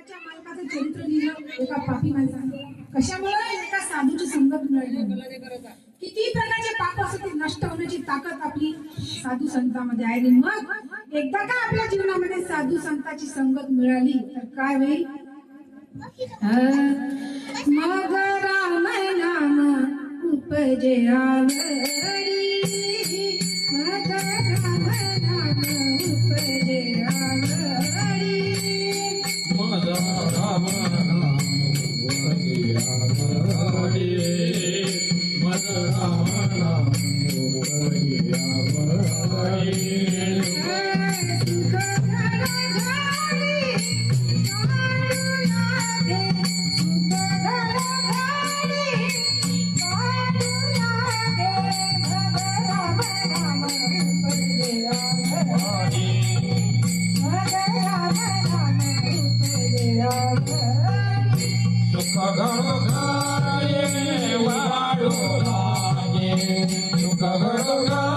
घराच्या मालकाचं चरित्र लिहिलं एका पापी माणसाने. कशामुळे? एका साधूची संगत मिळाली. किती प्रकारचे पाप असतात ते नष्ट होण्याची ताकद आपली साधू संतांमध्ये आहे. आणि मग एकदा का आपल्या जीवनामध्ये साधू संतांची संगत मिळाली तर काय होईल? मग राम नाम उपजे आवडी, मग राम नाम उपजे आवडी, मग राम नाम उपजे आवडी, मग राम नाम उपजे आवडी. सुख घड झाली काढू लागे, सुख घड झाली काढू लागे, मग राम नाम उपजे आवडी, मग राम नाम उपजे आवडी. सुख घडघाये वाढू लागे, सुख घडघाये